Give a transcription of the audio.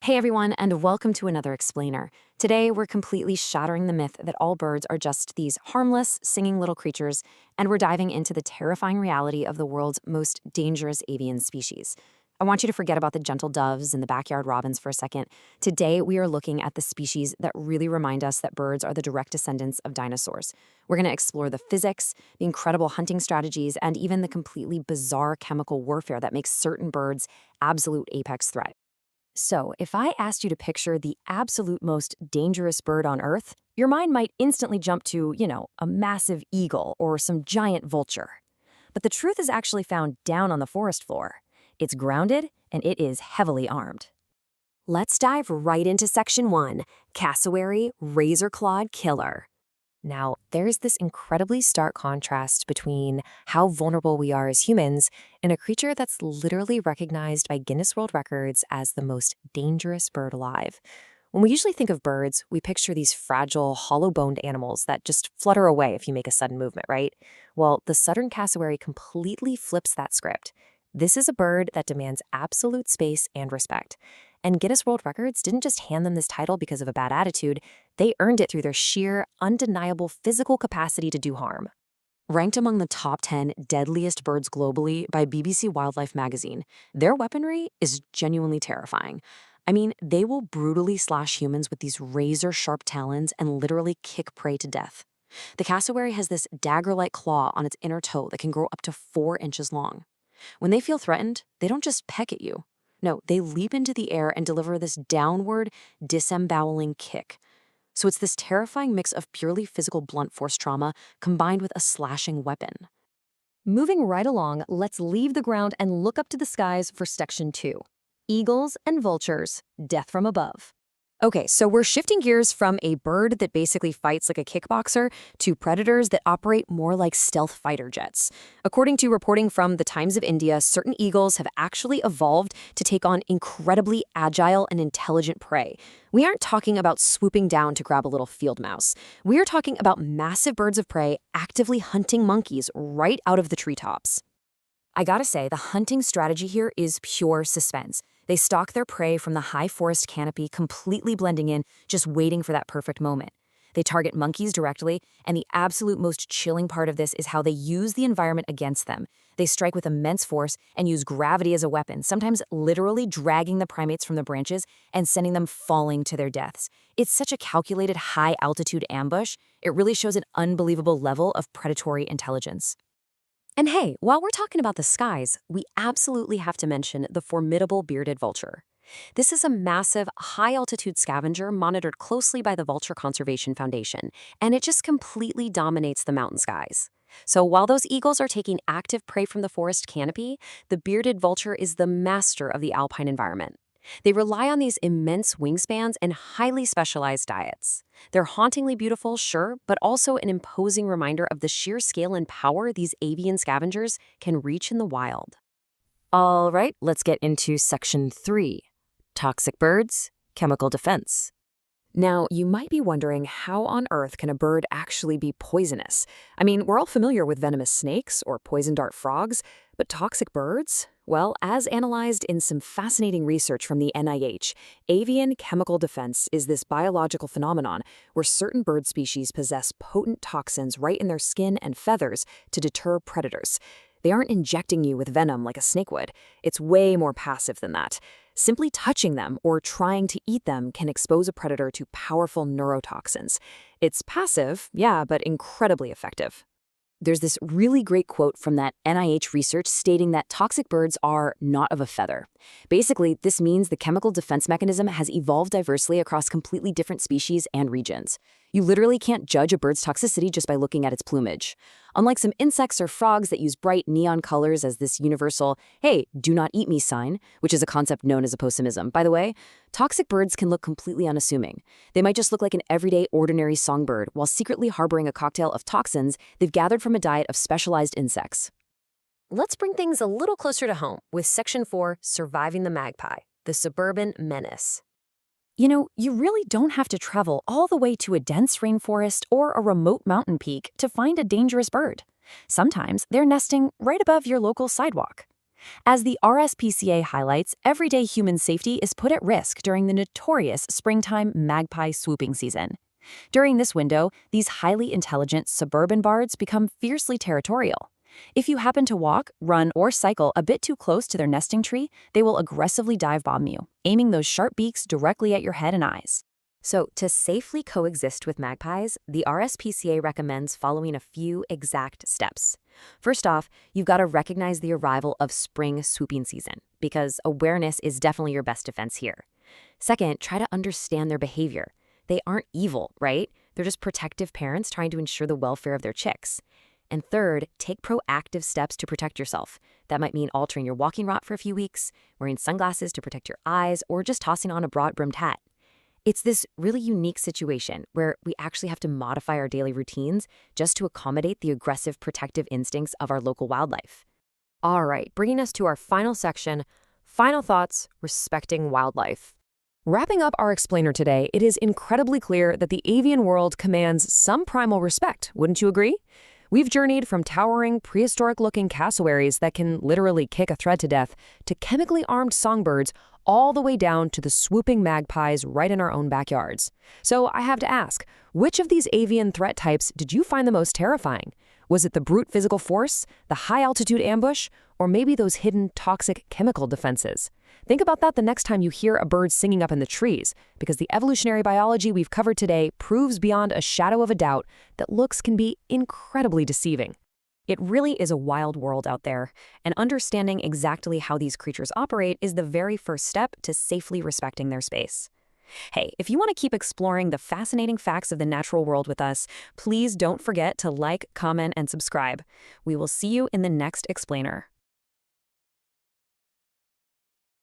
Hey everyone, and welcome to another Explainer. Today, we're completely shattering the myth that all birds are just these harmless, singing little creatures, and we're diving into the terrifying reality of the world's most dangerous avian species. I want you to forget about the gentle doves and the backyard robins for a second. Today, we are looking at the species that really remind us that birds are the direct descendants of dinosaurs. We're going to explore the physics, the incredible hunting strategies, and even the completely bizarre chemical warfare that makes certain birds absolute apex threat. So, if I asked you to picture the absolute most dangerous bird on Earth, your mind might instantly jump to, a massive eagle or some giant vulture. But the truth is actually found down on the forest floor. It's grounded and it is heavily armed. Let's dive right into Section 1, Cassowary Razor-Clawed Killer. Now, there's this incredibly stark contrast between how vulnerable we are as humans and a creature that's literally recognized by Guinness World Records as the most dangerous bird alive. When we usually think of birds, we picture these fragile, hollow-boned animals that just flutter away if you make a sudden movement, right? Well, the southern cassowary completely flips that script. This is a bird that demands absolute space and respect. And Guinness World Records didn't just hand them this title because of a bad attitude, they earned it through their sheer, undeniable physical capacity to do harm. Ranked among the top 10 deadliest birds globally by BBC Wildlife magazine, their weaponry is genuinely terrifying. I mean, they will brutally slash humans with these razor-sharp talons and literally kick prey to death. The cassowary has this dagger-like claw on its inner toe that can grow up to 4 inches long. When they feel threatened, they don't just peck at you. No, they leap into the air and deliver this downward, disemboweling kick. So it's this terrifying mix of purely physical blunt force trauma combined with a slashing weapon. Moving right along, let's leave the ground and look up to the skies for Section 2. Eagles and vultures, death from above. Okay, so we're shifting gears from a bird that basically fights like a kickboxer to predators that operate more like stealth fighter jets. According to reporting from the Times of India, certain eagles have actually evolved to take on incredibly agile and intelligent prey. We aren't talking about swooping down to grab a little field mouse. We are talking about massive birds of prey actively hunting monkeys right out of the treetops. I gotta say, the hunting strategy here is pure suspense. They stalk their prey from the high forest canopy, completely blending in, just waiting for that perfect moment. They target monkeys directly, and the absolute most chilling part of this is how they use the environment against them. They strike with immense force and use gravity as a weapon, sometimes literally dragging the primates from the branches and sending them falling to their deaths. It's such a calculated high-altitude ambush. It really shows an unbelievable level of predatory intelligence. And hey, while we're talking about the skies, we absolutely have to mention the formidable bearded vulture. This is a massive, high-altitude scavenger monitored closely by the Vulture Conservation Foundation, and it just completely dominates the mountain skies. So while those eagles are taking active prey from the forest canopy, the bearded vulture is the master of the alpine environment. They rely on these immense wingspans and highly specialized diets. They're hauntingly beautiful, sure, but also an imposing reminder of the sheer scale and power these avian scavengers can reach in the wild. All right, let's get into Section 3, Toxic Birds, Chemical Defense. Now, you might be wondering, how on earth can a bird actually be poisonous? I mean, we're all familiar with venomous snakes or poison dart frogs, but toxic birds? Well, as analyzed in some fascinating research from the NIH, avian chemical defense is this biological phenomenon where certain bird species possess potent toxins right in their skin and feathers to deter predators. They aren't injecting you with venom like a snake would. It's way more passive than that. Simply touching them or trying to eat them can expose a predator to powerful neurotoxins. It's passive, yeah, but incredibly effective. There's this really great quote from that NIH research stating that toxic birds are not of a feather. Basically, this means the chemical defense mechanism has evolved diversely across completely different species and regions. You literally can't judge a bird's toxicity just by looking at its plumage. Unlike some insects or frogs that use bright neon colors as this universal, hey, do not eat me sign, which is a concept known as apossumism, by the way, toxic birds can look completely unassuming. They might just look like an everyday, ordinary songbird while secretly harboring a cocktail of toxins they've gathered from a diet of specialized insects. Let's bring things a little closer to home with Section 4, Surviving the Magpie, the Suburban Menace. You really don't have to travel all the way to a dense rainforest or a remote mountain peak to find a dangerous bird. Sometimes they're nesting right above your local sidewalk. As the RSPCA highlights, everyday human safety is put at risk during the notorious springtime magpie swooping season. During this window, these highly intelligent suburban birds become fiercely territorial. If you happen to walk, run, or cycle a bit too close to their nesting tree, they will aggressively dive bomb you, aiming those sharp beaks directly at your head and eyes. So, to safely coexist with magpies, the RSPCA recommends following a few exact steps. First off, you've got to recognize the arrival of spring swooping season, because awareness is definitely your best defense here. Second, try to understand their behavior. They aren't evil, right? They're just protective parents trying to ensure the welfare of their chicks. And third, take proactive steps to protect yourself. That might mean altering your walking route for a few weeks, wearing sunglasses to protect your eyes, or just tossing on a broad-brimmed hat. It's this really unique situation where we actually have to modify our daily routines just to accommodate the aggressive protective instincts of our local wildlife. All right, bringing us to our final section, final thoughts, respecting wildlife. Wrapping up our explainer today, it is incredibly clear that the avian world commands some primal respect, wouldn't you agree? We've journeyed from towering, prehistoric-looking cassowaries that can literally kick a thread to death to chemically armed songbirds all the way down to the swooping magpies right in our own backyards. So I have to ask, which of these avian threat types did you find the most terrifying? Was it the brute physical force, the high-altitude ambush, or maybe those hidden toxic chemical defenses? Think about that the next time you hear a bird singing up in the trees, because the evolutionary biology we've covered today proves beyond a shadow of a doubt that looks can be incredibly deceiving. It really is a wild world out there, and understanding exactly how these creatures operate is the very first step to safely respecting their space. Hey, if you want to keep exploring the fascinating facts of the natural world with us, please don't forget to like, comment, and subscribe. We will see you in the next explainer.